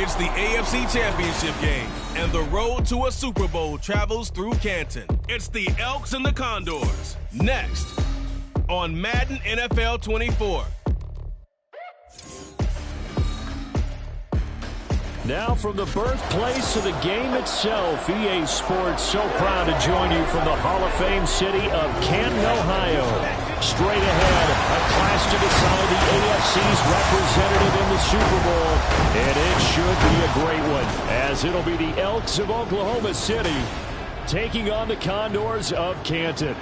It's the AFC Championship game, and the road to a Super Bowl travels through Canton. It's the Elks and the Condors. Next on Madden NFL 24. Now from the birthplace of the game itself, EA Sports so proud to join you from the Hall of Fame city of Canton, Ohio. Straight ahead, a clash to decide the AFC's representative in the Super Bowl. And it should be a great one, as it'll be the Elks of Oklahoma City taking on the Condors of Canton.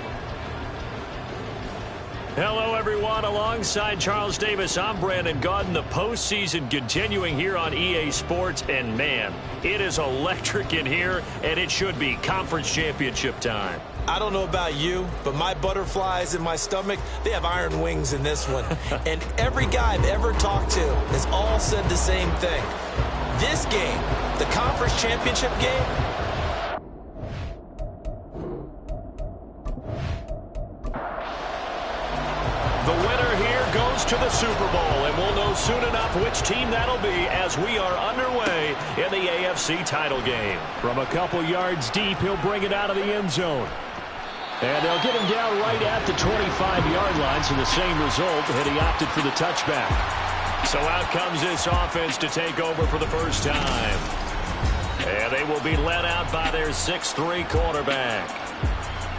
Hello, everyone. Alongside Charles Davis, I'm Brandon Gaudin. The postseason continuing here on EA Sports. And, man, it is electric in here, and it should be conference championship time. I don't know about you, but my butterflies in my stomach, they have iron wings in this one. And every guy I've ever talked to has all said the same thing. This game, the conference championship game, the winner here goes to the Super Bowl, and we'll know soon enough which team that'll be as we are underway in the AFC title game. From a couple yards deep, he'll bring it out of the end zone. And they'll get him down right at the 25-yard line, so the same result, and he opted for the touchback. So out comes this offense to take over for the first time. And they will be led out by their 6'3" quarterback.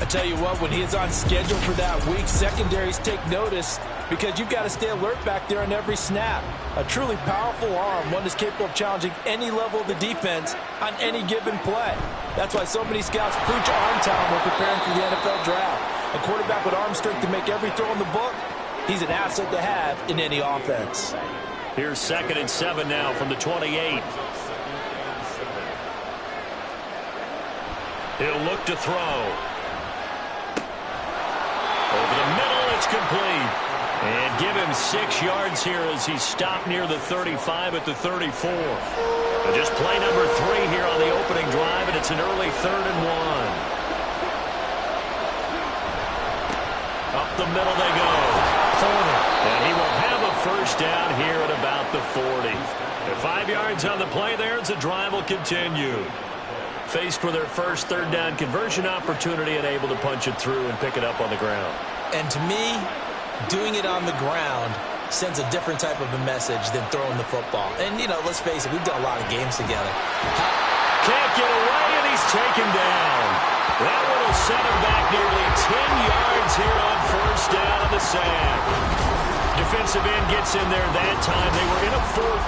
I tell you what, when he is on schedule for that week, secondaries take notice because you've got to stay alert back there on every snap. A truly powerful arm, one that's capable of challenging any level of the defense on any given play. That's why so many scouts preach arm talent when preparing for the NFL draft. A quarterback with arm strength to make every throw in the book, he's an asset to have in any offense. Here's 2nd and 7 now from the 28. He'll look to throw. Over the middle, it's complete. And give him 6 yards here as he stopped near the 35 at the 34. But just play number 3 here on the opening drive, and it's an early 3rd and 1. Up the middle they go. And he will have a first down here at about the 40. At 5 yards on the play there, as the drive will continue. Faced with their first 3rd down conversion opportunity and able to punch it through and pick it up on the ground. And to me, doing it on the ground sends a different type of a message than throwing the football. And, you know, let's face it, we've done a lot of games together. Can't get away, and he's taken down. That one will set him back nearly 10 yards here on first down on the sack. Defensive end gets in there that time. They were in a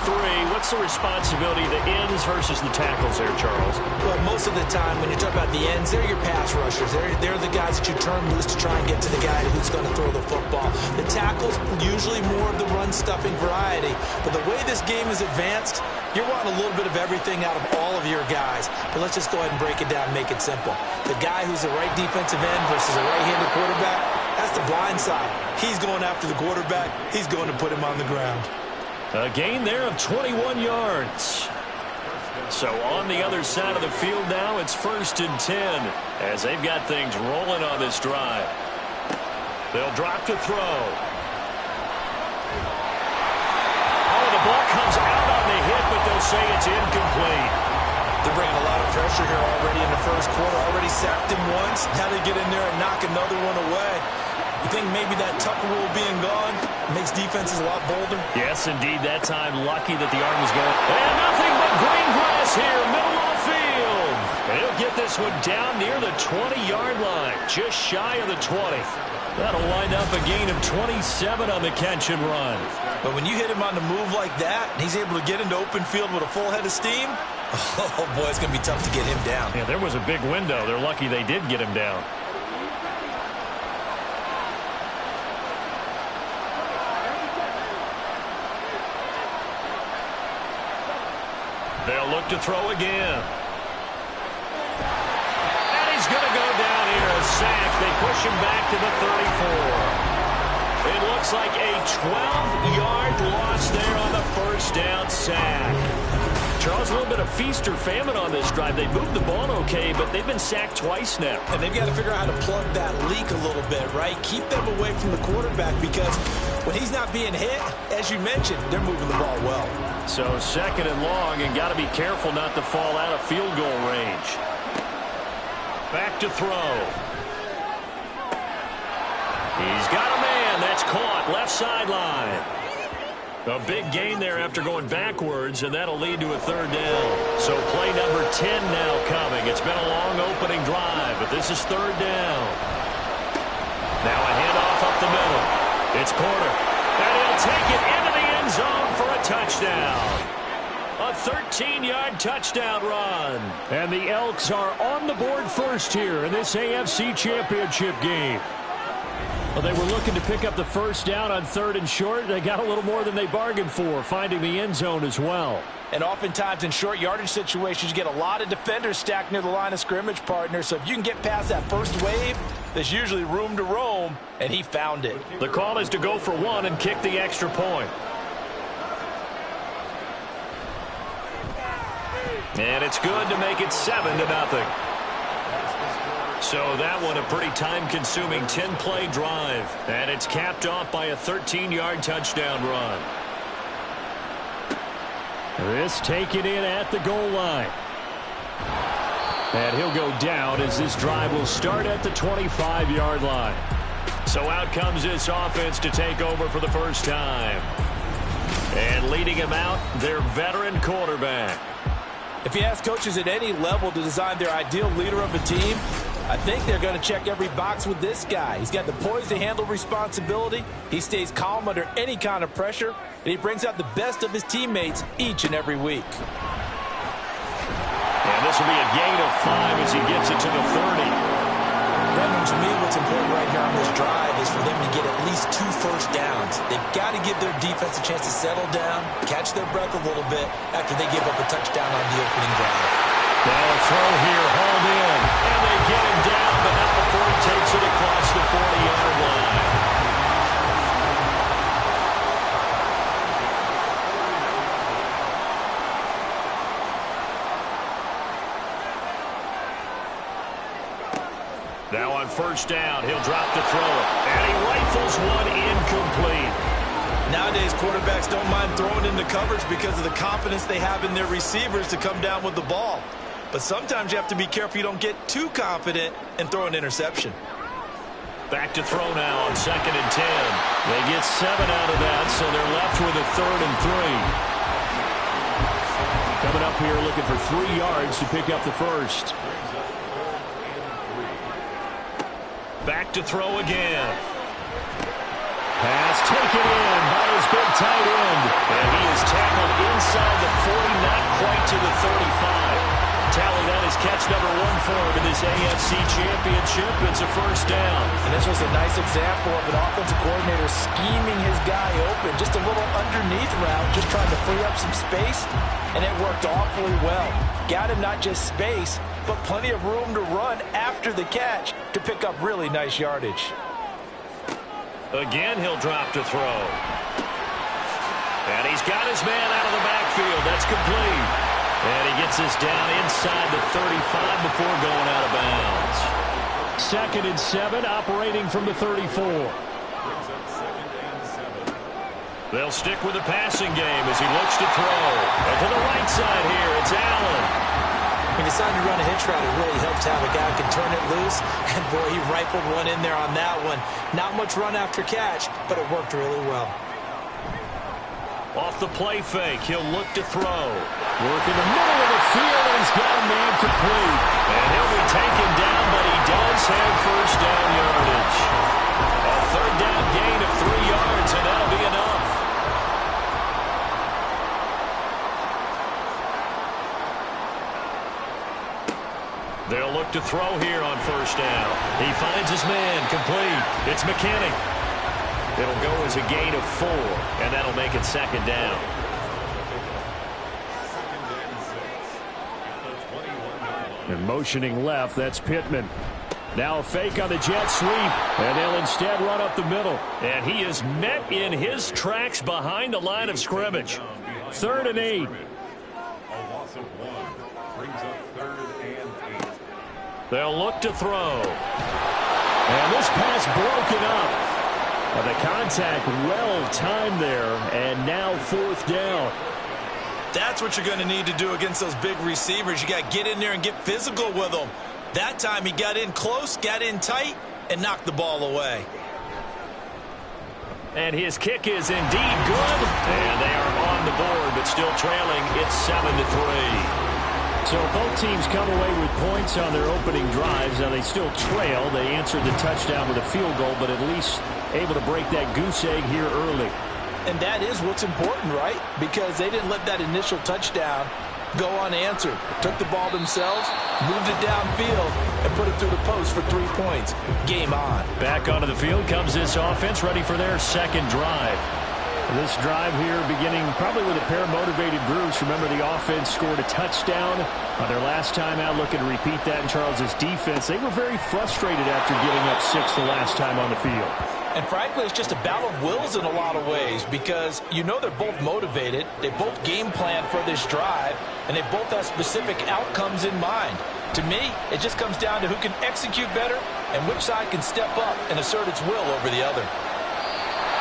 4-3. What's the responsibility of the ends versus the tackles there, Charles? Well, most of the time when you talk about the ends, they're your pass rushers. They're the guys that you turn loose to try and get to the guy who's going to throw the football. The tackles, usually more of the run-stuffing variety. But the way this game is advanced, you're wanting a little bit of everything out of all of your guys. But let's just go ahead and break it down and make it simple. The guy who's the right defensive end versus a right-handed quarterback, that's the blind side. He's going after the quarterback. He's going to put him on the ground. A gain there of 21 yards. So on the other side of the field now, it's 1st and 10 as they've got things rolling on this drive. They'll drop to throw. Oh, the ball comes out on the hit, but they'll say it's incomplete. They're bringing a lot of pressure here already in the first quarter. Already sacked him once. Now they get in there and knock another one away. You think maybe that Tucker rule being gone makes defenses a lot bolder? Yes, indeed. That time, lucky that the arm was going. And nothing but green grass here, middle of the field. And he'll get this one down near the 20-yard line, just shy of the 20. That'll wind up a gain of 27 on the catch and run. But when you hit him on the move like that, and he's able to get into open field with a full head of steam, oh, boy, it's going to be tough to get him down. Yeah, there was a big window. They're lucky they did get him down. They'll look to throw again. And he's going to go down here, a sack. They push him back to the 34. It looks like a 12-yard loss there on the first down sack. Charles, a little bit of feast or famine on this drive. They moved the ball okay, but they've been sacked twice now. And they've got to figure out how to plug that leak a little bit, right? Keep them away from the quarterback, because when he's not being hit, as you mentioned, they're moving the ball well. So 2nd and long, and got to be careful not to fall out of field goal range. Back to throw. He's got a man. That's caught. Left sideline. A big gain there after going backwards, and that'll lead to a 3rd down. So play number 10 now coming. It's been a long opening drive, but this is 3rd down. Now a handoff up the middle. It's Porter. And he'll take it into the end zone for a touchdown. A 13-yard touchdown run. And the Elks are on the board first here in this AFC Championship game. Well, they were looking to pick up the 1st down on 3rd and short. They got a little more than they bargained for, finding the end zone as well. And oftentimes in short yardage situations, you get a lot of defenders stacked near the line of scrimmage, partner. So if you can get past that first wave, there's usually room to roam, and he found it. The call is to go for 1 and kick the extra point. And it's good to make it 7-0. So that one a pretty time-consuming 10-play drive. And it's capped off by a 13-yard touchdown run. This taken in at the goal line. And he'll go down as this drive will start at the 25-yard line. So out comes this offense to take over for the first time. And leading him out, their veteran quarterback. If you ask coaches at any level to design their ideal leader of a team, I think they're going to check every box with this guy. He's got the poise to handle responsibility. He stays calm under any kind of pressure, and he brings out the best of his teammates each and every week. And this will be a gain of 5 as he gets it to the 30. Brandon, to me, what's important right here on this drive is for them to get at least 2 first downs. They've got to give their defense a chance to settle down, catch their breath a little bit after they give up a touchdown on the opening drive. Now a throw here, hauled in, and they get him down, but not before he takes it across the 40-yard line. Now on 1st down, he'll drop to throw it, and he rifles one incomplete. Nowadays, quarterbacks don't mind throwing into coverage because of the confidence they have in their receivers to come down with the ball. But sometimes you have to be careful you don't get too confident and throw an interception. Back to throw now on 2nd and 10. They get 7 out of that, so they're left with a 3rd and 3. Coming up here looking for 3 yards to pick up the first. Back to throw again. Pass taken in by his big tight end. And he is tackled inside the 40, not quite to the 35. Tally, that is catch number 1 for him in this AFC Championship. It's a 1st down. And this was a nice example of an offensive coordinator scheming his guy open. Just a little underneath route, just trying to free up some space, and it worked awfully well. Got him not just space, but plenty of room to run after the catch to pick up really nice yardage. Again, he'll drop to throw. And he's got his man out of the backfield. That's complete. And he gets this down inside the 35 before going out of bounds. 2nd and 7, operating from the 34. They'll stick with the passing game as he looks to throw. And to the right side here, it's Allen. He decided to run a hitch route. It really helps to have a guy who can turn it loose. And, boy, he rifled one in there on that one. Not much run after catch, but it worked really well. Off the play fake, he'll look to throw. Work in the middle of the field, and he's got a man complete. And he'll be taken down, but he does have first down yardage. A 3rd down gain of 3 yards, and that'll be enough. They'll look to throw here on 1st down. He finds his man complete. It's McKinney. It'll go as a gain of 4, and that'll make it 2nd down. And motioning left, that's Pittman. Now a fake on the jet sweep, and they'll instead run up the middle. And he is met in his tracks behind the line of scrimmage. 3rd and 8. Brings up 3rd and 8. They'll look to throw. And this pass broken up. The contact well timed there, and now 4th down. That's what you're going to need to do against those big receivers. You got to get in there and get physical with them. That time he got in close, got in tight, and knocked the ball away. And his kick is indeed good. And they are on the board, but still trailing. It's 7-3. So both teams come away with points on their opening drives. Now they still trail. They answered the touchdown with a field goal, but at least able to break that goose egg here early. And that is what's important, right? Because they didn't let that initial touchdown go unanswered. Took the ball themselves, moved it downfield, and put it through the post for 3 points. Game on. Back onto the field comes this offense, ready for their second drive. This drive here beginning probably with a pair of motivated groups. Remember, the offense scored a touchdown on their last time out, looking to repeat that in Charles's defense. They were very frustrated after giving up 6 the last time on the field. And frankly, it's just a battle of wills in a lot of ways because you know they're both motivated, they both game plan for this drive, and they both have specific outcomes in mind. To me, it just comes down to who can execute better and which side can step up and assert its will over the other.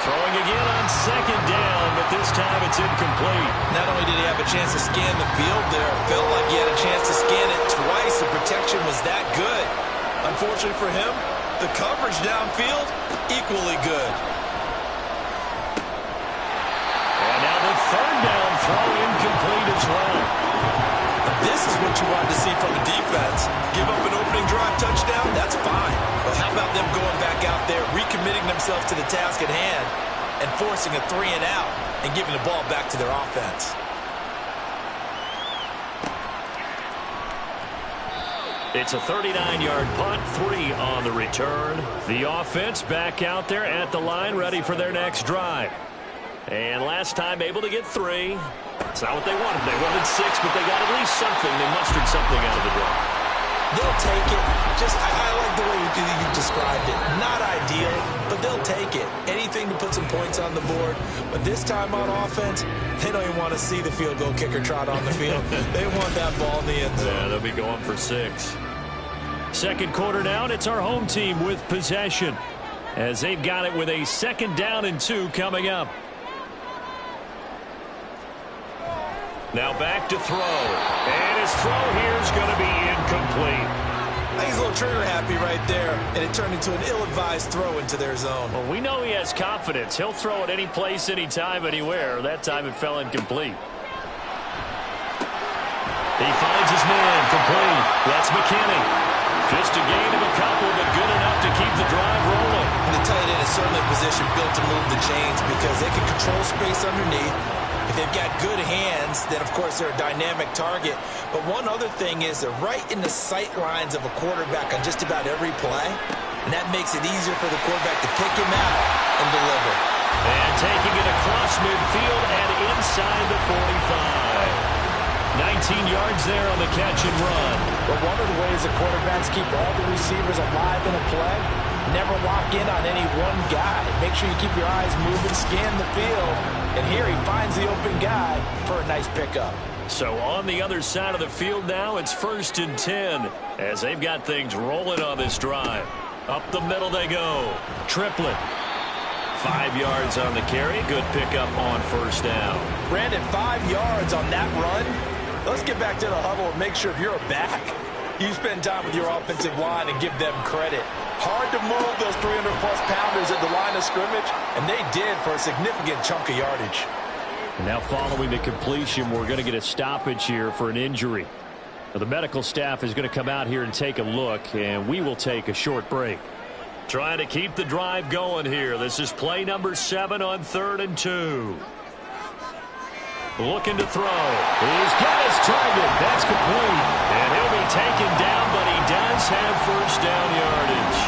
Throwing again on 2nd down, but this time it's incomplete. Not only did he have a chance to scan the field there, it felt like he had a chance to scan it twice. The protection was that good. Unfortunately for him, the coverage downfield, equally good. And now the 3rd down throw incomplete as well. This is what you wanted to see from the defense. Give up an opening drive touchdown, that's fine. But how about them going back out there, recommitting themselves to the task at hand, and forcing a 3 and out, and giving the ball back to their offense. It's a 39-yard punt, 3 on the return. The offense back out there at the line, ready for their next drive. And last time able to get 3. It's not what they wanted. They wanted 6, but they got at least something. They mustered something out of the drive. They'll take it. I like the way you described it. Not ideal, but they'll take it. Anything to put some points on the board. But this time on offense, they don't even want to see the field goal kicker trot on the field. They want that ball in the end zone. Yeah, they'll be going for 6. Second quarter down, it's our home team with possession, as they've got it with a 2nd down and 2 coming up. Now back to throw. And his throw here is going to be incomplete. I think he's a little trigger happy right there, and it turned into an ill-advised throw into their zone. Well, we know he has confidence. He'll throw it any place, anytime, anywhere. That time it fell incomplete. He finds his man complete. That's McKinney. Just a gain of a couple, but good enough to keep the drive rolling. And the tight end is certainly a position built to move the chains because they can control space underneath. If they've got good hands, then, of course, they're a dynamic target. But one other thing is they're right in the sight lines of a quarterback on just about every play. And that makes it easier for the quarterback to pick him out and deliver. And taking it across midfield and inside the 45. 19 yards there on the catch and run. But one of the ways the quarterbacks keep all the receivers alive in a play, never lock in on any one guy. Make sure you keep your eyes moving, scan the field. And here he finds the open guy for a nice pickup. So on the other side of the field now, it's 1st and 10 as they've got things rolling on this drive. Up the middle they go. Triplet. 5 yards on the carry. Good pickup on 1st down. Brandon, 5 yards on that run. Let's get back to the huddle and make sure if you're a back, you spend time with your offensive line and give them credit. Hard to move those 300-plus pounders at the line of scrimmage, and they did for a significant chunk of yardage. And now following the completion, we're going to get a stoppage here for an injury. Now, the medical staff is going to come out here and take a look, and we will take a short break. Trying to keep the drive going here. This is play number 7 on 3rd and 2. Looking to throw. He's got his target. That's complete. And he'll be taken down, but he does have 1st down yardage.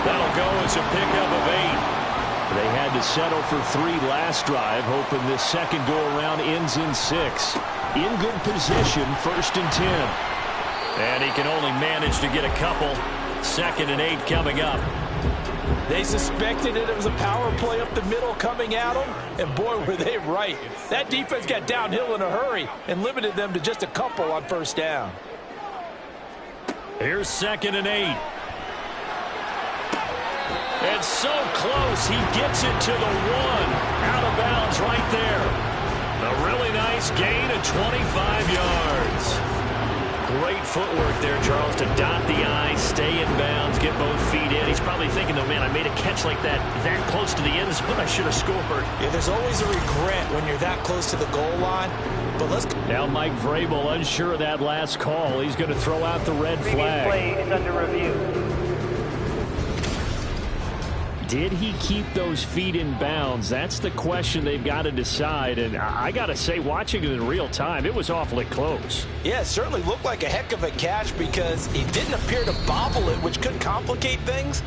That'll go as a pickup of 8. They had to settle for 3 last drive, hoping this second go-around ends in 6. In good position, 1st and 10. And he can only manage to get a couple. 2nd and 8 coming up. They suspected it was a power play up the middle coming at them, and boy, were they right. That defense got downhill in a hurry and limited them to just a couple on first down. Here's 2nd and 8. And so close, he gets it to the 1. Out of bounds right there. A really nice gain of 25 yards. Great footwork there, Charles, to dot the I, stay in bounds, get both feet in. He's probably thinking, though, man, I made a catch like that close to the end zone. I should have scored. Yeah, there's always a regret when you're that close to the goal line. But let's go. Now Mike Vrabel unsure of that last call. He's going to throw out the red flag. Play is under review. Did he keep those feet in bounds? That's the question they've got to decide. And I got to say, watching it in real time, it was awfully close. Yeah, it certainly looked like a heck of a catch because he didn't appear to bobble it, which could complicate things.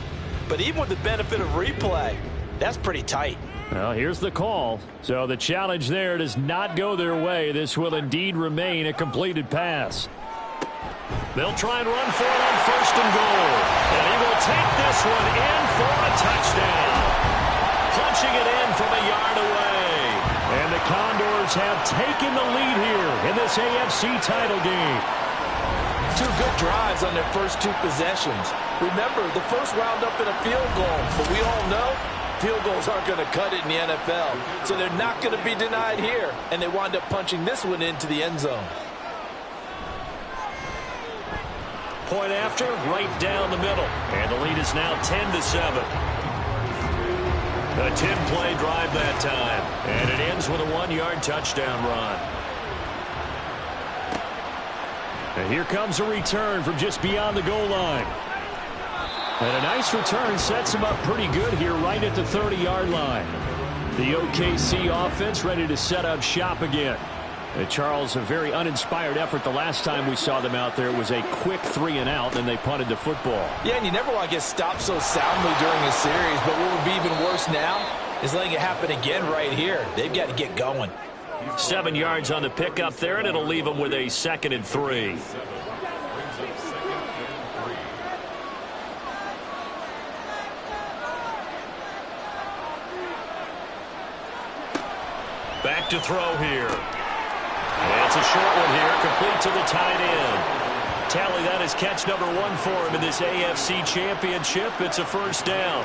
But even with the benefit of replay, that's pretty tight. Well, here's the call. So the challenge there does not go their way. This will indeed remain a completed pass. They'll try and run for it on 1st and goal. And he will take this one in for a touchdown. Punching it in from a yard away. And the Condors have taken the lead here in this AFC title game. 2 good drives on their first 2 possessions. Remember, the first wound up in a field goal. But we all know field goals aren't going to cut it in the NFL. So they're not going to be denied here. And they wind up punching this one into the end zone. Point after, right down the middle. And the lead is now 10-7. A 10-play drive that time. And it ends with a 1-yard touchdown run. And here comes a return from just beyond the goal line. And a nice return sets him up pretty good here right at the 30-yard line. The OKC offense ready to set up shop again. Charles, a very uninspired effort the last time we saw them out there. It was a quick 3-and-out, and they punted the football. Yeah, and you never want to get stopped so soundly during a series, but what would be even worse now is letting it happen again right here. They've got to get going. 7 yards on the pickup there, and it'll leave them with a 2nd and 3. Back to throw here. It's a short one here, complete to the tight end. Tally, that is catch number 1 for him in this AFC championship. It's a first down.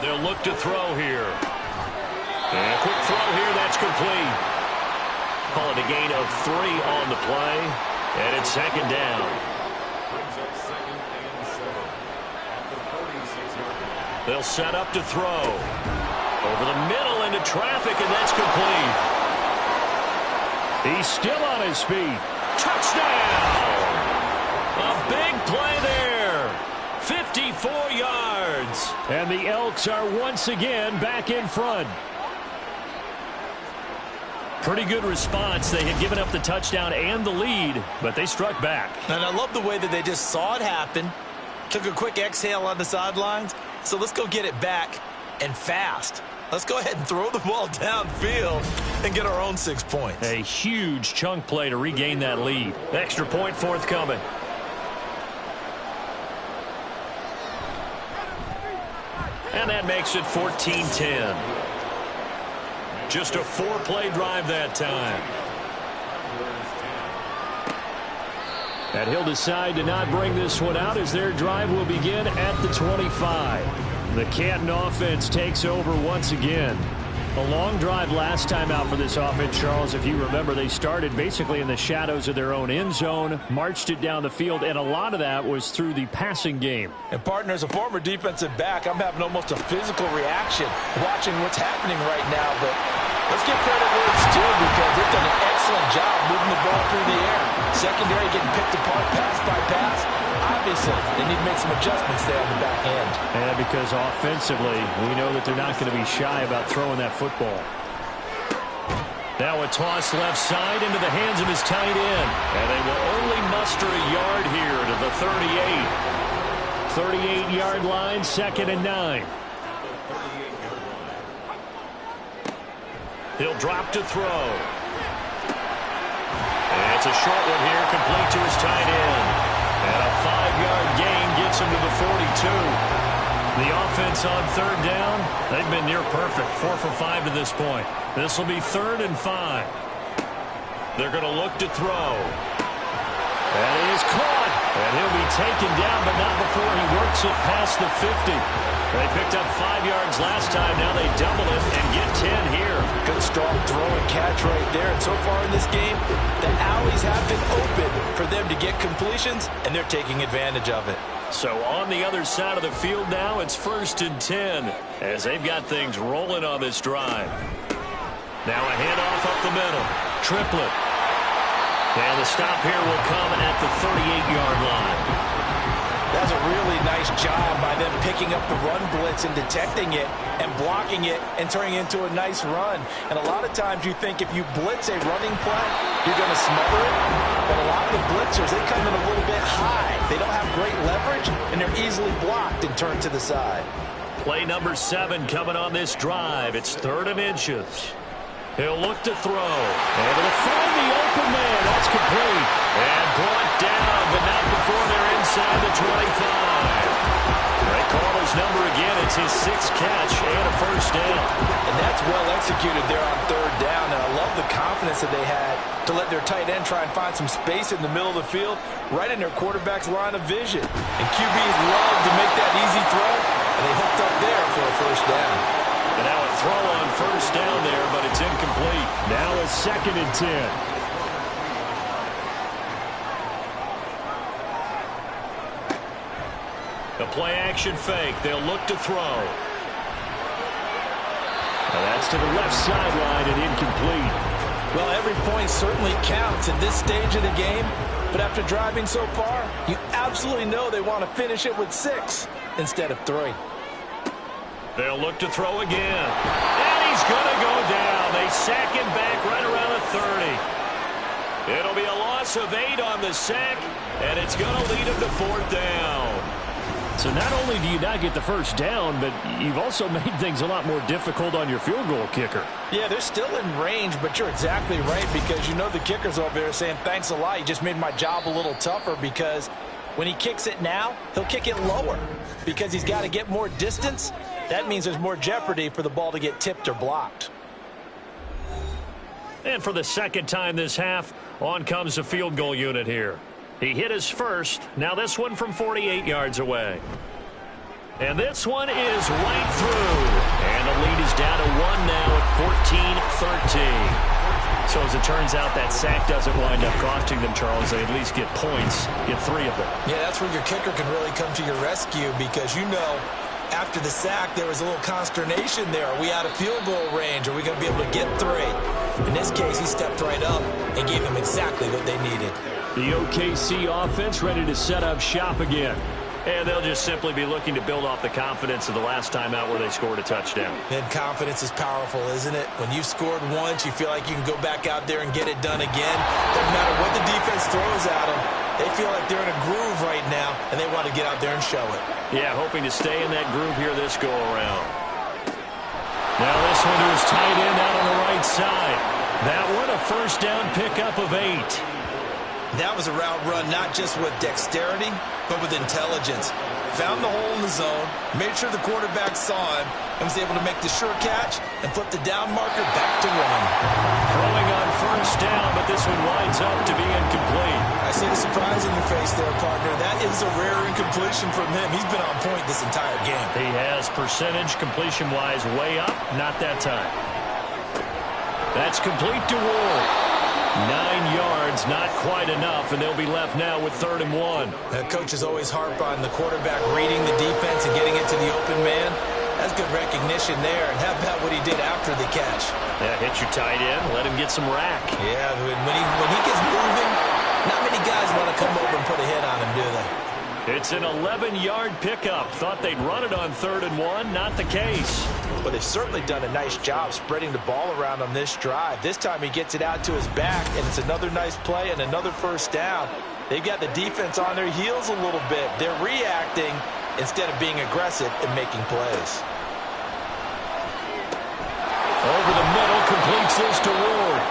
They'll look to throw here. And a quick throw here, that's complete. Call it a gain of 3 on the play, and it's 2nd down. They'll set up to throw. Over the middle into traffic, and that's complete. He's still on his feet. Touchdown! A big play there. 54 yards. And the Elks are once again back in front. Pretty good response. They had given up the touchdown and the lead, but they struck back. And I love the way that they just saw it happen. Took a quick exhale on the sidelines. So let's go get it back and fast. Let's go ahead and throw the ball downfield and get our own 6 points. A huge chunk play to regain that lead. Extra point forthcoming. And that makes it 14-10. Just a 4-play drive that time. And he'll decide to not bring this one out as their drive will begin at the 25. The Canton offense takes over once again. A long drive last time out for this offense, Charles. If you remember, they started basically in the shadows of their own end zone, marched it down the field, and a lot of that was through the passing game. And partner, as a former defensive back, I'm having almost a physical reaction watching what's happening right now. But let's give credit where it's due because they've done an excellent job moving the ball through the air. Secondary getting picked apart pass by pass. Obviously, they need to make some adjustments there on the back end. And because offensively, we know that they're not going to be shy about throwing that football. Now a toss left side into the hands of his tight end. And they will only muster a yard here to the 38. 38-yard line, 2nd and 9. He'll drop to throw. And It's a short one here, complete to his tight end. And a 5-yard gain gets him to the 42. The offense on third down, they've been near perfect, 4 for 5 to this point. This will be 3rd and 5. They're going to look to throw. And he is caught. And he'll be taken down, but not before he works it past the 50. They picked up 5 yards last time. Now they double it and get 10 here. Good strong throw and catch right there. And so far in this game, the alleys have been open for them to get completions, and they're taking advantage of it. So on the other side of the field now, it's 1st and 10 as they've got things rolling on this drive. Now a handoff up the middle. Triplet. And the stop here will come at the 38-yard line. That's a really nice job by them picking up the run blitz and detecting it and blocking it and turning it into a nice run. And a lot of times you think if you blitz a running play, you're going to smother it. But a lot of the blitzers, they come in a little bit high. They don't have great leverage, and they're easily blocked and turned to the side. Play number 7 coming on this drive. It's 3rd and inches. He'll look to throw. And he'll find the open man. That's complete. And brought down, but not before they're inside the 25. They call his number again. It's his 6th catch and a first down. And that's well executed there on 3rd down. And I love the confidence that they had to let their tight end try and find some space in the middle of the field, right in their quarterback's line of vision. And QBs love to make that easy throw, and they hooked up there for a first down. And now a throw on first down there, but it's incomplete. Now a 2nd and 10. The play-action fake. They'll look to throw. And that's to the left sideline and incomplete. Well, every point certainly counts at this stage of the game. But after driving so far, you absolutely know they want to finish it with 6 instead of 3. They'll look to throw again. And he's going to go down. They sack him back right around the 30. It'll be a loss of 8 on the sack, and it's going to lead him to 4th down. So not only do you not get the first down, but you've also made things a lot more difficult on your field goal kicker. Yeah, they're still in range, but you're exactly right, because you know the kicker's over there saying, thanks a lot, you just made my job a little tougher, because when he kicks it now, he'll kick it lower because he's got to get more distance. That means there's more jeopardy for the ball to get tipped or blocked. And for the 2nd time this half, on comes the field goal unit here. He hit his first. Now this one from 48 yards away. And this one is right through. And the lead is down to 1 now at 14-13. So as it turns out, that sack doesn't wind up costing them, Charles. They at least get points, get 3 of them. Yeah, that's where your kicker can really come to your rescue, because you know after the sack there was a little consternation there. Are we out of field goal range? Are we going to be able to get 3? In this case, he stepped right up and gave them exactly what they needed. The OKC offense ready to set up shop again. And they'll just simply be looking to build off the confidence of the last time out where they scored a touchdown. And confidence is powerful, isn't it? When you've scored once, you feel like you can go back out there and get it done again. Doesn't matter what the defense throws at them. They feel like they're in a groove right now, and they want to get out there and show it. Yeah, hoping to stay in that groove here this go-around. Now this one to his tight end out on the right side. That one a first down pickup of 8. That was a route run not just with dexterity, but with intelligence. Found the hole in the zone, made sure the quarterback saw him, and was able to make the sure catch and flip the down marker back to run. Throwing on first down, but this one winds up to be incomplete. I see the surprise in your face there, partner. That is a rare incompletion from him. He's been on point this entire game. He has percentage completion-wise way up, not that time. That's complete to Ward. 9 yards, not quite enough, and they'll be left now with 3rd and 1. Coaches always harp on the quarterback reading the defense and getting it to the open man. That's good recognition there. And how about what he did after the catch? Yeah, hit your tight end, let him get some rack. Yeah, when he gets moving, not many guys want to come over and put a hit on him, do they? It's an 11-yard pickup. Thought they'd run it on 3rd and 1. Not the case. But they've certainly done a nice job spreading the ball around on this drive. This time he gets it out to his back, and it's another nice play and another first down. They've got the defense on their heels a little bit. They're reacting instead of being aggressive and making plays. Over the middle, completes this to Ward.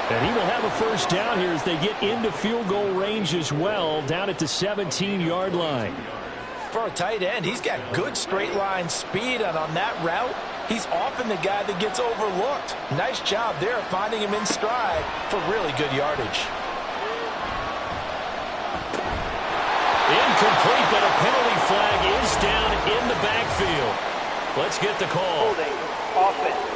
And he will have a first down here as they get into field goal range as well, down at the 17-yard line. For a tight end, he's got good straight line speed, and on that route, he's often the guy that gets overlooked. Nice job there finding him in stride for really good yardage. Incomplete, but a penalty flag is down in the backfield. Let's get the call. Holding, offense.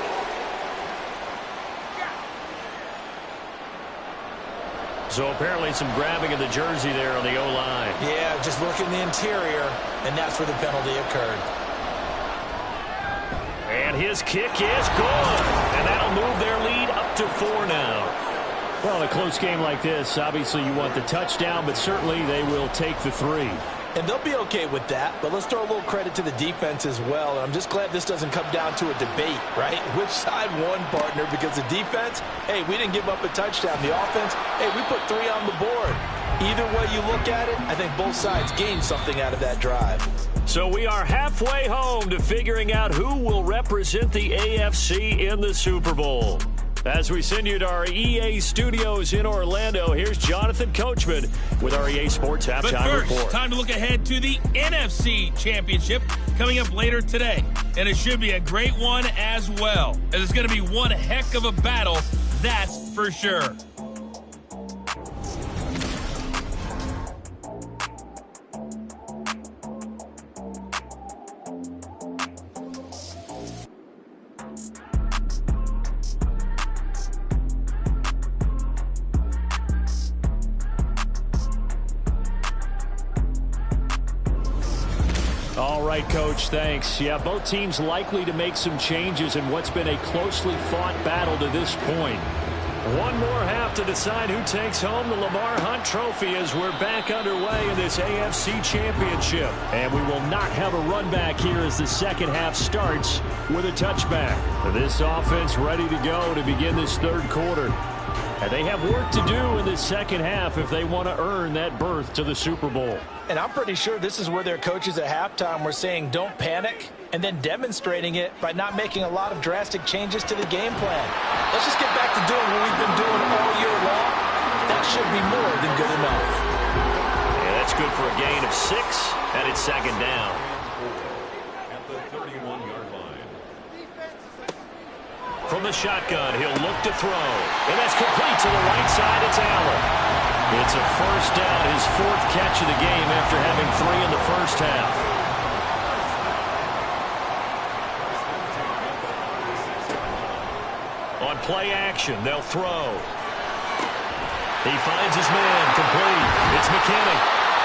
So apparently some grabbing of the jersey there on the O-line. Yeah, just look in the interior, and that's where the penalty occurred. And his kick is good. And that'll move their lead up to 4 now. Well, in a close game like this, obviously you want the touchdown, but certainly they will take the 3. And they'll be okay with that, but let's throw a little credit to the defense as well. And I'm just glad this doesn't come down to a debate, right? Which side won, partner? Because the defense, hey, we didn't give up a touchdown. The offense, hey, we put 3 on the board. Either way you look at it, I think both sides gained something out of that drive. So we are halfway home to figuring out who will represent the AFC in the Super Bowl. As we send you to our EA studios in Orlando, here's Jonathan Coachman with our EA Sports Halftime Report. Time to look ahead to the NFC Championship coming up later today. And it should be a great one as well, as it's going to be one heck of a battle, that's for sure. All right, Coach, thanks. Yeah, both teams likely to make some changes in what's been a closely fought battle to this point. One more half to decide who takes home the Lamar Hunt Trophy as we're back underway in this AFC Championship. And we will not have a run back here as the second half starts with a touchback. This offense ready to go to begin this third quarter. And they have work to do in this second half if they want to earn that berth to the Super Bowl. And I'm pretty sure this is where their coaches at halftime were saying don't panic, and then demonstrating it by not making a lot of drastic changes to the game plan. Let's just get back to doing what we've been doing all year long. That should be more than good enough. Yeah, that's good for a gain of 6, and it's second down. At the 31-yard line. From the shotgun, he'll look to throw. And that's complete to the right side. It's Allen. It's a first down, his 4th catch of the game after having 3 in the first half. On play action, they'll throw. He finds his man, complete. It's McKinnon.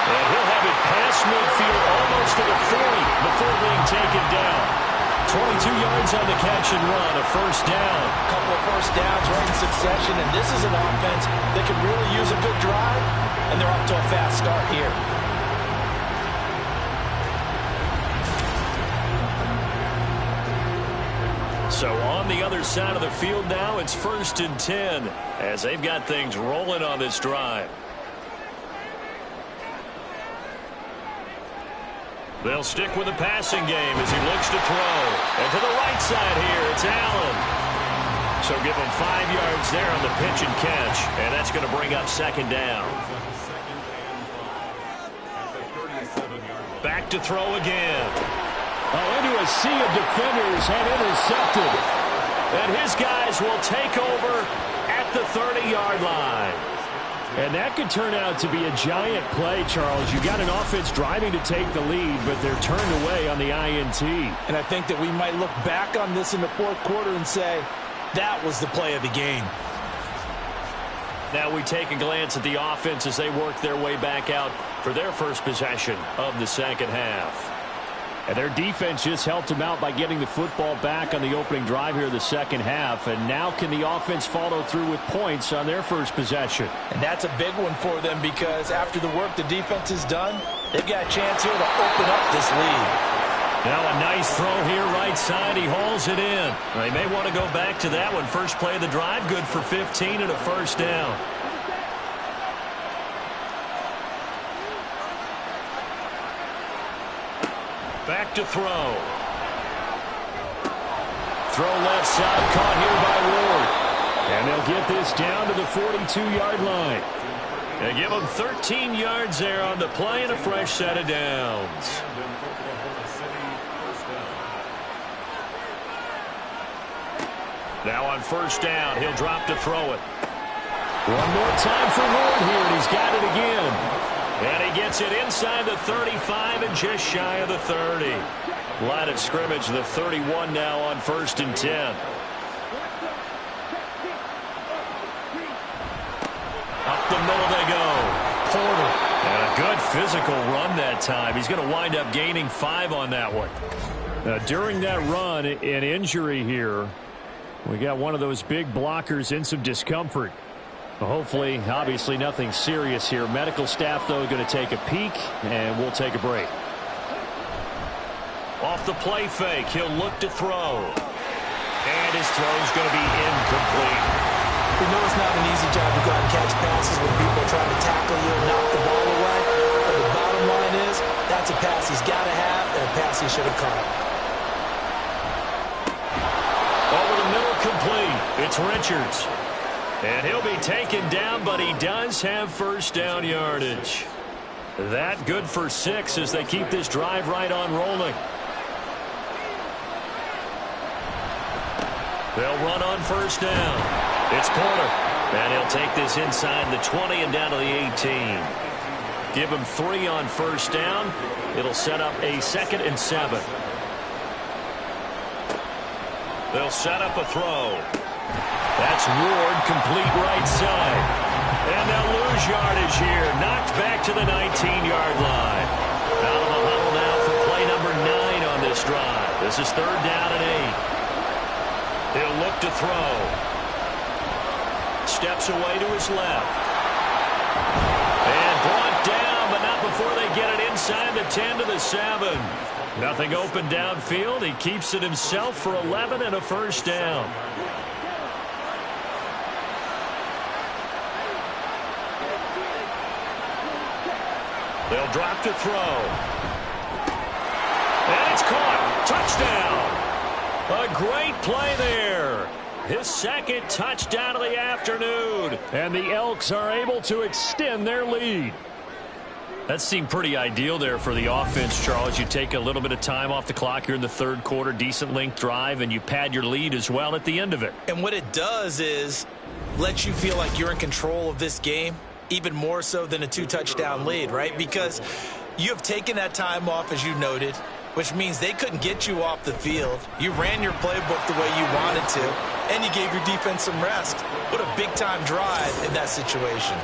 And he'll have it past midfield almost to the 40 before being taken down. 22 yards on the catch and run, a first down. A couple of first downs right in succession, and this is an offense that could really use a good drive, and they're off to a fast start here. So on the other side of the field now, it's 1st and 10 as they've got things rolling on this drive. They'll stick with the passing game as he looks to throw. And to the right side here, it's Allen. So give him 5 yards there on the pitch and catch. And that's going to bring up second down. Back to throw again. Into a sea of defenders and intercepted. And his guys will take over at the 30-yard line. And that could turn out to be a giant play, Charles. You got an offense driving to take the lead, but they're turned away on the INT. And I think that we might look back on this in the 4th quarter and say, that was the play of the game. Now we take a glance at the offense as they work their way back out for their first possession of the second half. And their defense just helped them out by getting the football back on the opening drive here in the second half. And now can the offense follow through with points on their first possession? And that's a big one for them because after the work the defense has done, they've got a chance here to open up this lead. Now a nice throw here right side. He hauls it in. They may want to go back to that one. First play of the drive, good for 15 and a first down. Back to throw. Throw left side, caught here by Ward. And they'll get this down to the 42-yard line. They give them 13 yards there on the play and a fresh set of downs. Now on first down, he'll drop to throw it. One more time for Ward here, and he's got it again. And he gets it inside the 35 and just shy of the 30. Line of scrimmage, the 31 now on 1st and 10. Up the middle they go. Porter. And a good physical run that time. He's going to wind up gaining 5 on that one. During that run, an injury here. We got one of those big blockers in some discomfort. Hopefully, obviously nothing serious here. Medical staff, though, going to take a peek, and we'll take a break. Off the play fake, he'll look to throw. And his throw's going to be incomplete. We know it's not an easy job to go out and catch passes when people are trying to tackle you and knock the ball away. But the bottom line is, that's a pass he's got to have and a pass he should have caught. Over the middle, complete. It's Richards. And he'll be taken down, but he does have first down yardage. That good for 6 as they keep this drive right on rolling. They'll run on first down. It's Porter. And he'll take this inside the 20 and down to the 18. Give him 3 on first down. It'll set up a 2nd and 7. They'll set up a throw. That's Ward, complete right side. And they'll lose yardage here. Knocked back to the 19-yard line. Out of the huddle now for play number 9 on this drive. This is 3rd down and 8. He'll look to throw. Steps away to his left. And brought down, but not before they get it inside the 10 to the 7. Nothing open downfield. He keeps it himself for 11 and a first down. They'll drop to throw. And it's caught. Touchdown. A great play there. His 2nd touchdown of the afternoon. And the Elks are able to extend their lead. That seemed pretty ideal there for the offense, Charles. You take a little bit of time off the clock here in the 3rd quarter, decent length drive, and you pad your lead as well at the end of it. And what it does is let you feel like you're in control of this game, even more so than a 2-touchdown lead, right? Because you have taken that time off, as you noted, which means they couldn't get you off the field. You ran your playbook the way you wanted to, and you gave your defense some rest. What a big-time drive in that situation.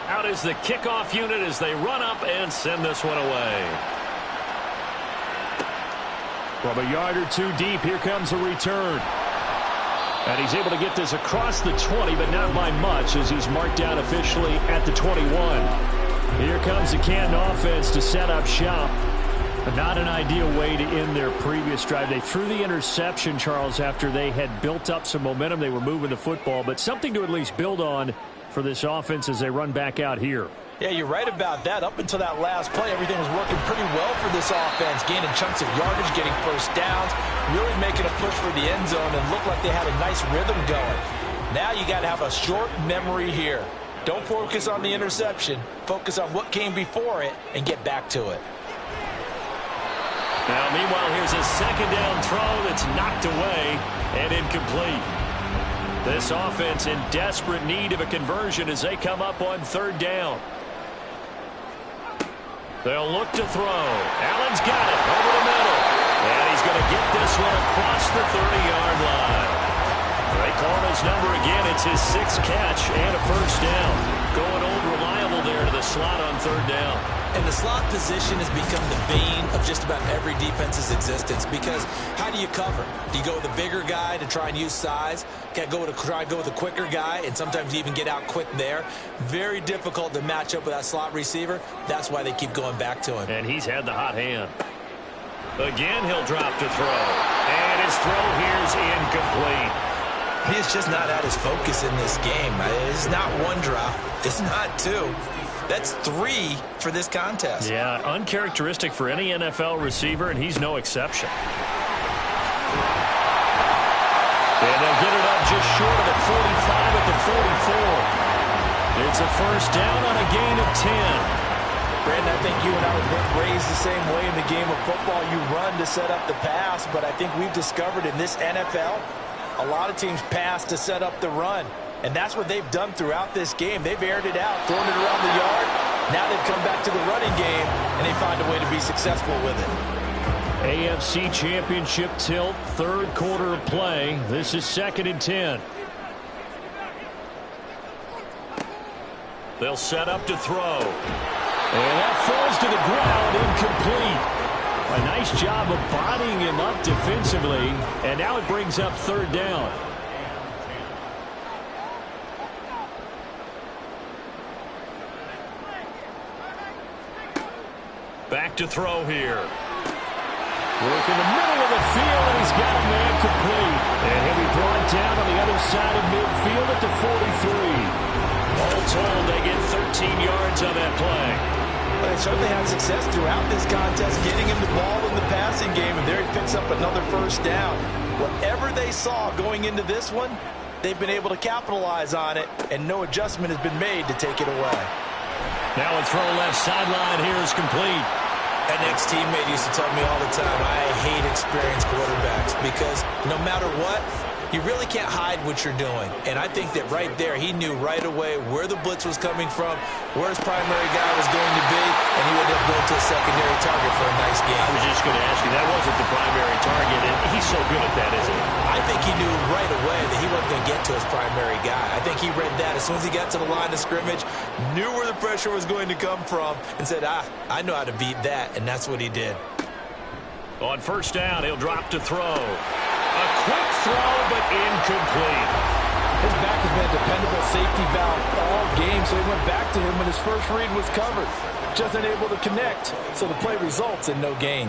Out is the kickoff unit as they run up and send this one away. From a yard or 2 deep, here comes a return. And he's able to get this across the 20, but not by much as he's marked down officially at the 21. Here comes the Canton offense to set up shop. But not an ideal way to end their previous drive. They threw the interception, Charles, after they had built up some momentum. They were moving the football, but something to at least build on for this offense as they run back out here. Yeah, you're right about that. Up until that last play, everything was working pretty well for this offense, gaining chunks of yardage, getting first downs, really making a push for the end zone, and looked like they had a nice rhythm going. Now you got to have a short memory here. Don't focus on the interception. Focus on what came before it and get back to it. Now, meanwhile, here's a 2nd down throw that's knocked away and incomplete. This offense in desperate need of a conversion as they come up on 3rd down. They'll look to throw. Allen's got it over the middle. And he's going to get this one across the 30-yard line. They call his number again. It's his 6th catch and a first down. Going old reliable there to the slot on 3rd down. And the slot position has become the bane of just about every defense's existence, because how do you cover? Do you go with a bigger guy to try and use size? Can't go with a quicker guy, and sometimes you even get out quick there. Very difficult to match up with that slot receiver. That's why they keep going back to him. And he's had the hot hand. Again, he'll drop to throw. And his throw here is incomplete. He's just not at his focus in this game. It's not one drop. It's not 2. That's 3 for this contest. Yeah, uncharacteristic for any NFL receiver, and he's no exception. And they'll get it up just short of the 45 at the 44. It's a first down on a gain of 10. Brandon, I think you and I were both raised the same way in the game of football. You run to set up the pass, but I think we've discovered in this NFL, a lot of teams pass to set up the run. And that's what they've done throughout this game. They've aired it out, thrown it around the yard. Now they've come back to the running game, and they find a way to be successful with it. AFC Championship tilt, third quarter of play. This is 2nd and 10. They'll set up to throw. And that falls to the ground, incomplete. A nice job of bodying him up defensively, and now it brings up 3rd down. Back to throw here. Work in the middle of the field, and he's got a man complete. And he'll be brought down on the other side of midfield at the 43. All told, they get 13 yards on that play. But they certainly had success throughout this contest, getting him the ball in the passing game, and there he picks up another first down. Whatever they saw going into this one, they've been able to capitalize on it, and no adjustment has been made to take it away. Now a throw left sideline here is complete. An ex-teammate used to tell me all the time, I hate experienced quarterbacks because no matter what, you really can't hide what you're doing. And I think that right there, he knew right away where the blitz was coming from, where his primary guy was going to be, and he would have going to a secondary target for a nice game. I was just going to ask you, that wasn't the primary target, and he's so good at that, isn't he? I think he knew right away that he wasn't going to get to his primary guy. I think he read that as soon as he got to the line of scrimmage, knew where the pressure was going to come from, and said, I know how to beat that, and that's what he did. On first down, he'll drop to throw. A quick throw, but incomplete. His back has been a dependable safety valve all game, so he went back to him when his first read was covered. Just unable to connect, so the play results in no gain.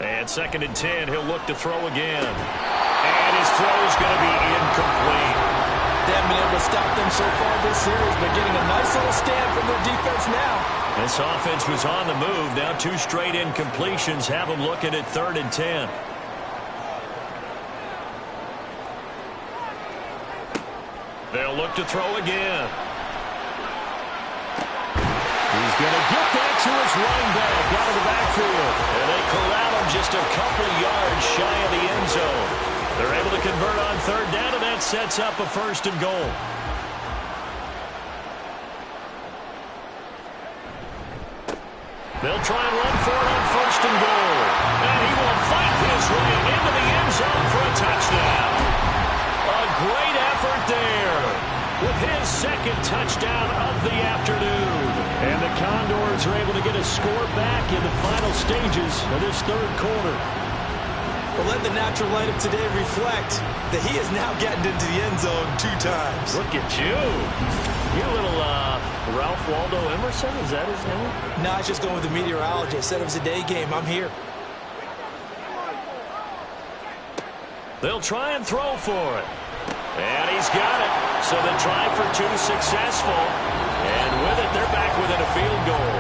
And 2nd and 10, he'll look to throw again. And his throw is going to be incomplete. They haven't been able to stop them so far this series, but getting a nice little stand from their defense now. This offense was on the move. Now 2 straight incompletions have them looking at 3rd and 10. They'll look to throw again. He's going to get that to his running back out of the backfield. And they corral him just a couple of yards shy of the end zone. They're able to convert on 3rd down, and that sets up a 1st and goal. They'll try and run for it on 1st and goal. And he will fight his way into the end zone for a touchdown. A great effort there with his 2nd touchdown of the afternoon. And the Condors are able to get a score back in the final stages of this 3rd quarter. Well, let the natural light of today reflect that he has now gotten into the end zone 2 times. Look at you. You little Ralph Waldo Emerson, is that his name? No, I was just going with the meteorology. I said it was a day game. I'm here. They'll try and throw for it. And he's got it. So the try for 2 successful. And with it, they're back within a field goal.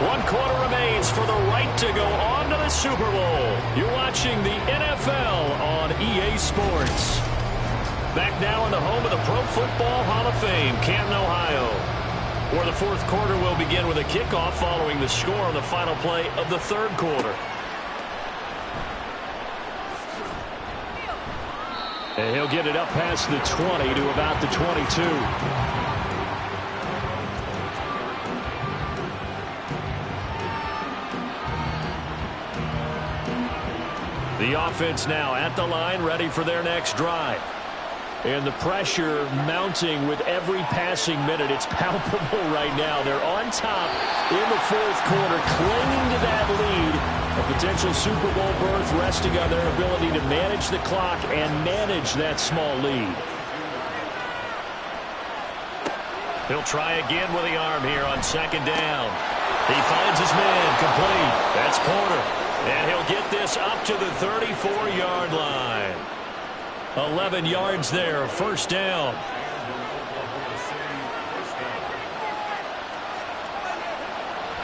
1 quarter remains for the right to go on to the Super Bowl. You're watching the NFL on EA Sports. Back now in the home of the Pro Football Hall of Fame, Canton, Ohio, where the 4th quarter will begin with a kickoff following the score on the final play of the 3rd quarter. And he'll get it up past the 20 to about the 22. The offense now at the line, ready for their next drive. And the pressure mounting with every passing minute. It's palpable right now. They're on top in the 4th quarter, clinging to that lead. A potential Super Bowl berth resting on their ability to manage the clock and manage that small lead. He'll try again with the arm here on 2nd down. He finds his man complete. That's Porter. And he'll get this up to the 34-yard line. 11 yards there, 1st down.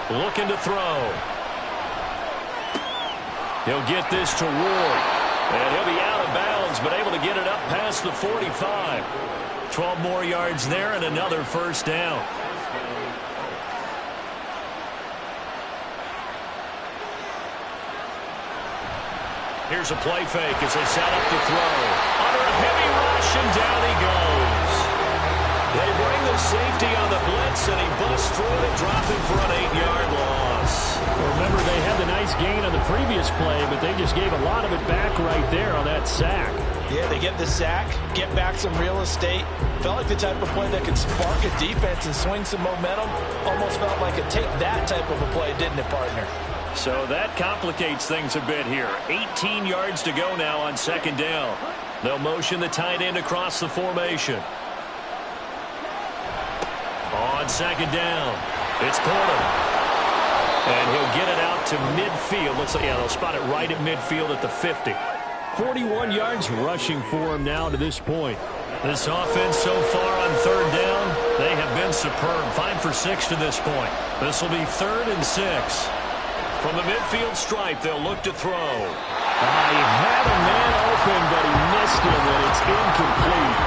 looking to throw. He'll get this to Ward. And he'll be out of bounds, but able to get it up past the 45. 12 more yards there and another first down. Here's a play fake as they set up to throw. Under a heavy rush, and down he goes. They bring the safety on the blitz, and he busts through it, dropping for an 8-yard loss. Remember, they had the nice gain on the previous play, but they just gave a lot of it back right there on that sack. Yeah, they get the sack, get back some real estate. Felt like the type of play that could spark a defense and swing some momentum. Almost felt like a take that type of a play, didn't it, partner? So that complicates things a bit here. 18 yards to go now on second down. They'll motion the tight end across the formation. On second down, it's Porter. And he'll get it out to midfield. Looks like, yeah, they'll spot it right at midfield at the 50. 41 yards rushing for him now to this point. This offense so far on third down, they have been superb. 5 for 6 to this point. This will be 3rd and 6. From the midfield stripe, they'll look to throw. He had a man open, but he missed him, and it's incomplete.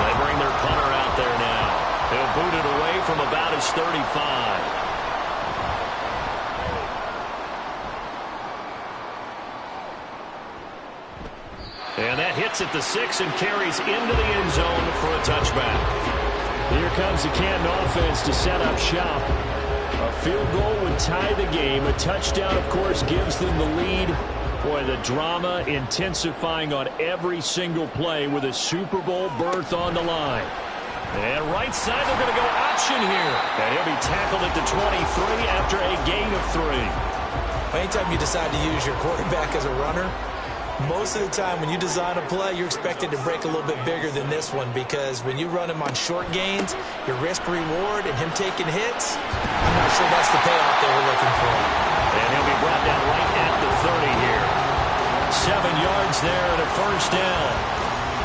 They bring their punter out there now. They'll boot it away from about his 35. And that hits at the 6 and carries into the end zone for a touchback. Here comes the Canton offense to set up shop. A field goal would tie the game. A touchdown, of course, gives them the lead. Boy, the drama intensifying on every single play with a Super Bowl berth on the line. And right side, they're going to go option here. And he'll be tackled at the 23 after a gain of 3. Anytime you decide to use your quarterback as a runner, most of the time when you design a play, you're expected to break a little bit bigger than this one, because when you run him on short gains, your risk-reward and him taking hits, I'm not sure that's the payoff they were looking for. And he'll be brought down right at the 30 here. 7 yards there and a first down.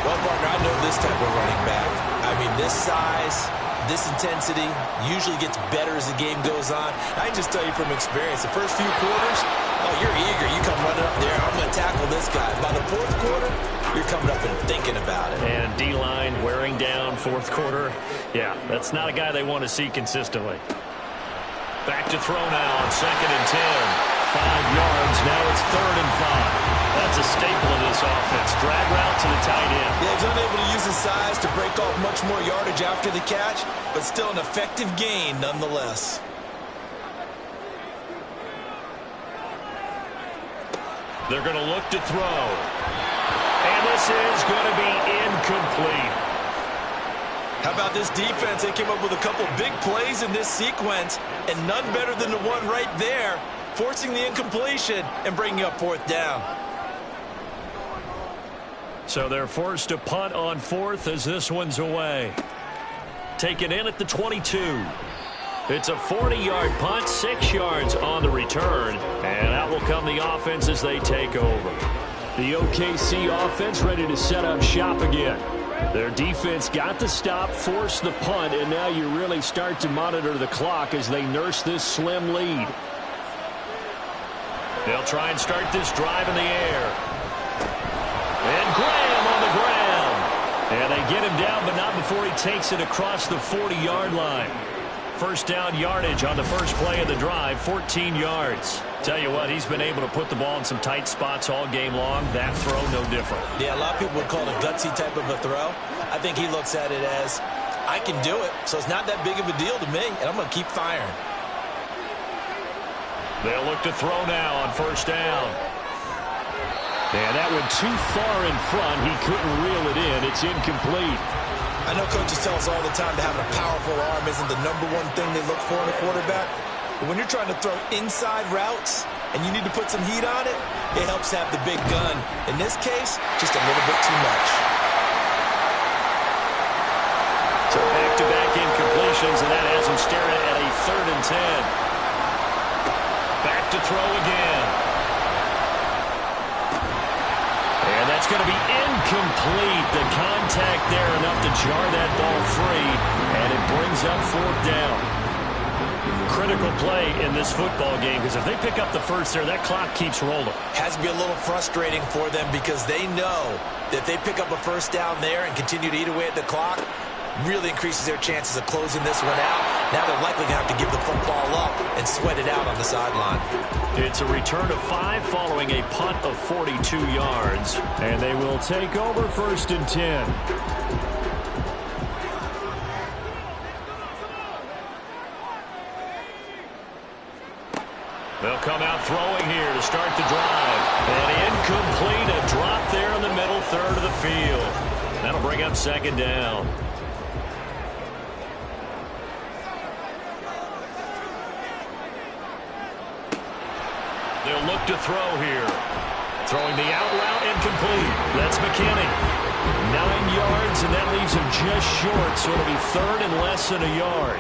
Well, partner, I know this type of running back. I mean, this size, this intensity usually gets better as the game goes on. I can just tell you from experience, the first few quarters, oh, you're eager. You come running up there, I'm going to tackle this guy. By the 4th quarter, you're coming up and thinking about it. And D-line wearing down 4th quarter. Yeah, that's not a guy they want to see consistently. Back to throw now on 2nd and 10. 5 yards. Now it's 3rd and 5. That's a staple of this offense. Drag route to the tight end. Yeah, he's unable to use his size to break off much more yardage after the catch, but still an effective gain nonetheless. They're going to look to throw. And this is going to be incomplete. How about this defense? They came up with a couple big plays in this sequence, and none better than the one right there, forcing the incompletion and bringing up 4th down. So they're forced to punt on 4th as this one's away. Taken in at the 22. It's a 40-yard punt, 6 yards on the return, and out will come the offense as they take over. The OKC offense ready to set up shop again. Their defense got the stop, forced the punt, and now you really start to monitor the clock as they nurse this slim lead. They'll try and start this drive in the air. And Graham on the ground. And they get him down, but not before he takes it across the 40-yard line. First down yardage on the first play of the drive, 14 yards. Tell you what, he's been able to put the ball in some tight spots all game long. That throw, no different. Yeah, a lot of people would call it a gutsy type of a throw. I think he looks at it as, I can do it, so it's not that big of a deal to me, and I'm going to keep firing. They'll look to throw now on first down. And that went too far in front. He couldn't reel it in. It's incomplete. I know coaches tell us all the time that having a powerful arm isn't the #1 thing they look for in a quarterback. But when you're trying to throw inside routes and you need to put some heat on it, it helps have the big gun. In this case, just a little bit too much. So back-to-back incompletions, and that has him staring at a 3rd and 10. Back to throw again. And that's going to be incomplete. The contact there enough to jar that ball free, and it brings up fourth down. Critical play in this football game, because if they pick up the first there, that clock keeps rolling. Has to be a little frustrating for them because they know that if they pick up a first down there and continue to eat away at the clock, really increases their chances of closing this one out. Now they're likely going to have to give the football up and sweat it out on the sideline. It's a return of 5 following a punt of 42 yards, and they will take over 1st and 10. They'll come out throwing here to start the drive. And incomplete, a drop there in the middle third of the field. That'll bring up 2nd down. They'll look to throw here. Throwing the out route, incomplete. That's McKinney. 9 yards, and that leaves him just short, so it'll be 3rd and less than a yard.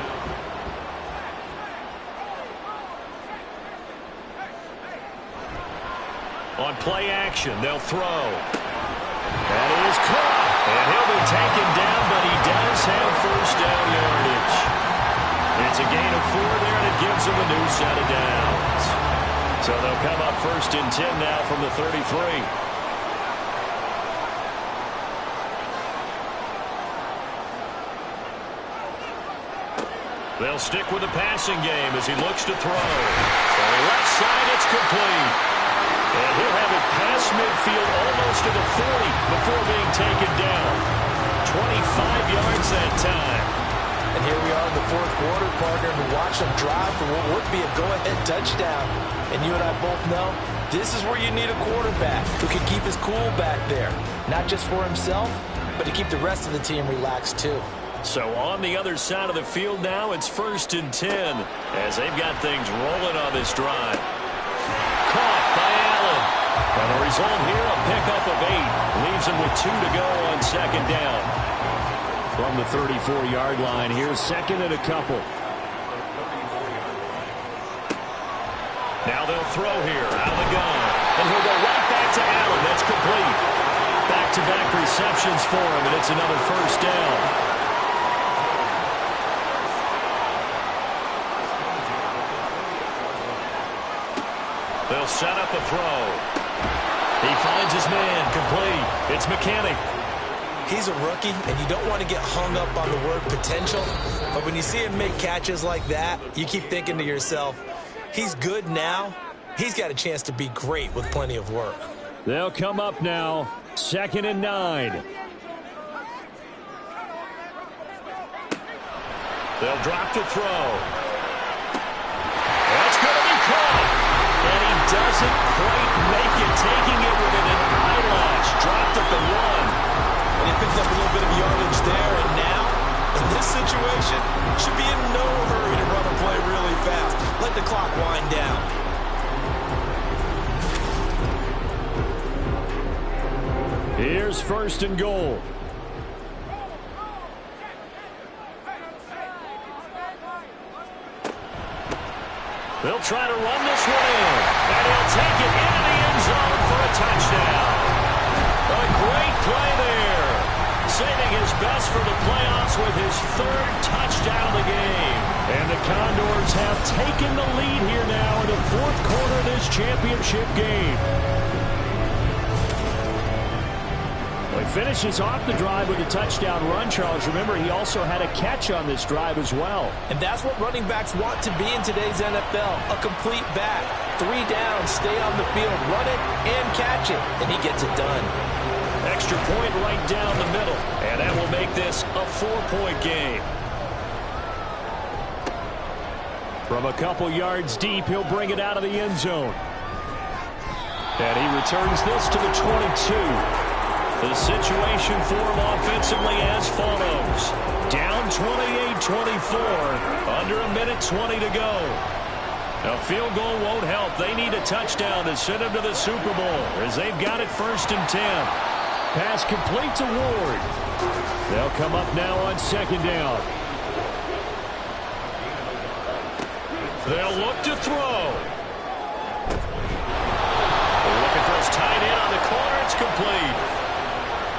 On play action, they'll throw. That is caught. And he'll be taken down, but he does have 1st down yardage. It's a gain of 4 there, and it gives him a new set of downs. So they'll come up 1st and 10 now from the 33. They'll stick with the passing game as he looks to throw. So left side, it's complete. And he'll have it past midfield almost to the 40 before being taken down. 25 yards that time. And here we are in the 4th quarter, partner, and watch them drive for what would be a go-ahead touchdown. And you and I both know this is where you need a quarterback who can keep his cool back there. Not just for himself, but to keep the rest of the team relaxed too. So on the other side of the field now, it's 1st and 10 as they've got things rolling on this drive. Caught by Allen. And the result here, a pickup of 8. Leaves him with 2 to go on 2nd down. From the 34-yard line, here's 2nd and a couple. Now they'll throw here out of the gun. And he'll go right back to Allen. That's complete. Back-to-back receptions for him, and it's another 1st down. They'll set up a throw. He finds his man, complete. It's McKinney. He's a rookie, and you don't want to get hung up on the word potential. But when you see him make catches like that, you keep thinking to yourself, he's good now. He's got a chance to be great with plenty of work. They'll come up now, 2nd and 9. They'll drop to throw. That's going to be caught. And he doesn't quite make it, taking it within an eyelash. Dropped at the 1. And he picks up a little bit of yardage there, and now, in this situation, should be in no hurry to run a play really fast. Let the clock wind down. Here's 1st and goal. They'll try to run this one in, and he'll take it into the end zone for a touchdown. A great play there, saving his best for the playoffs with his 3rd touchdown of the game. And the Condors have taken the lead here now in the 4th quarter of this championship game. He finishes off the drive with a touchdown run, Charles. Remember, he also had a catch on this drive as well. And that's what running backs want to be in today's NFL, a complete back. 3 down, stay on the field, run it, and catch it. And he gets it done. Extra point right down the middle. And that will make this a 4-point game. From a couple yards deep, he'll bring it out of the end zone. And he returns this to the 22. The situation for him offensively as follows. Down 28-24, under a minute 20 to go. A field goal won't help. They need a touchdown to send them to the Super Bowl as they've got it 1st and 10. Pass complete to Ward. They'll come up now on 2nd down. They'll look to throw. They're looking for his tight end on the corner. It's complete.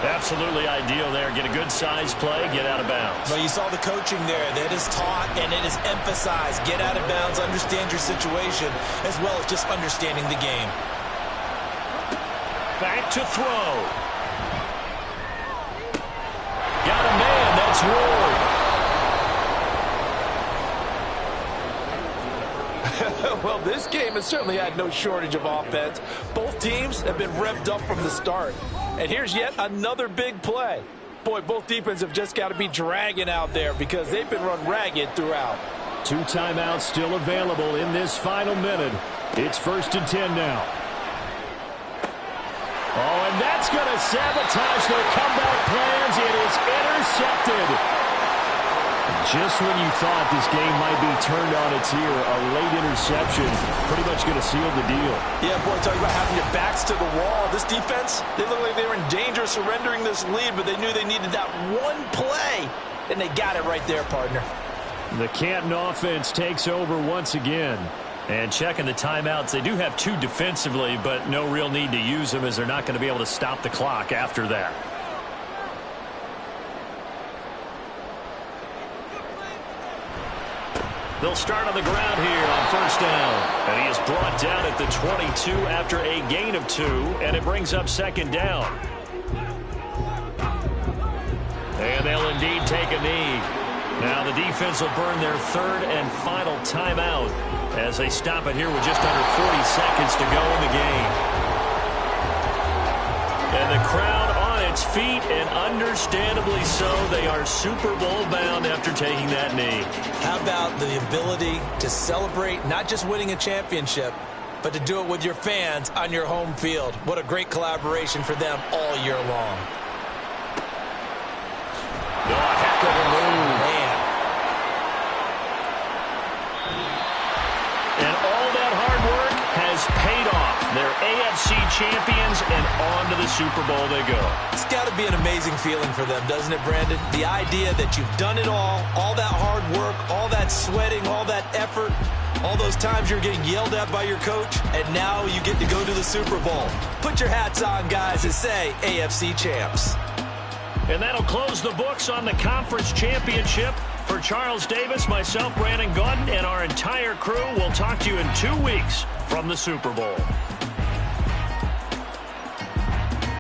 Absolutely ideal there. Get a good size play, get out of bounds. Well, you saw the coaching there. That is taught and it is emphasized. Get out of bounds, understand your situation, as well as just understanding the game. Back to throw. Got a man. That's Ward. Well, this game has certainly had no shortage of offense. Both teams have been revved up from the start. And here's yet another big play. Boy, both defenses have just got to be dragging out there because they've been run ragged throughout. 2 timeouts still available in this final minute. It's 1st and 10 now. Oh, and that's going to sabotage their comeback plans. It is intercepted. Just when you thought this game might be turned on its ear, a late interception pretty much going to seal the deal. Yeah, boy, talking about having your backs to the wall. This defense, they look like they were in danger of surrendering this lead, but they knew they needed that one play, and they got it right there, partner. The Canton offense takes over once again. And checking the timeouts, they do have 2 defensively, but no real need to use them as they're not going to be able to stop the clock after that. They'll start on the ground here on 1st down. And he is brought down at the 22 after a gain of 2, and it brings up 2nd down. And they'll indeed take a knee. Now the defense will burn their 3rd and final timeout as they stop it here with just under 40 seconds to go in the game. And the crowd on its feet, and understandably so. They are Super Bowl bound after taking that knee. How about the ability to celebrate not just winning a championship, but to do it with your fans on your home field? What a great collaboration for them all year long. No, a heck of a move. Man. And all that hard work has paid off. They're AFC champions, and on to the Super Bowl they go. It's got to be an amazing feeling for them, doesn't it, Brandon? The idea that you've done it all that hard work, all that sweating, all that effort, all those times you're getting yelled at by your coach, and now you get to go to the Super Bowl. Put your hats on, guys, and say AFC champs. And that'll close the books on the conference championship. For Charles Davis, myself, Brandon Gaudin, and our entire crew, we'll talk to you in 2 weeks from the Super Bowl.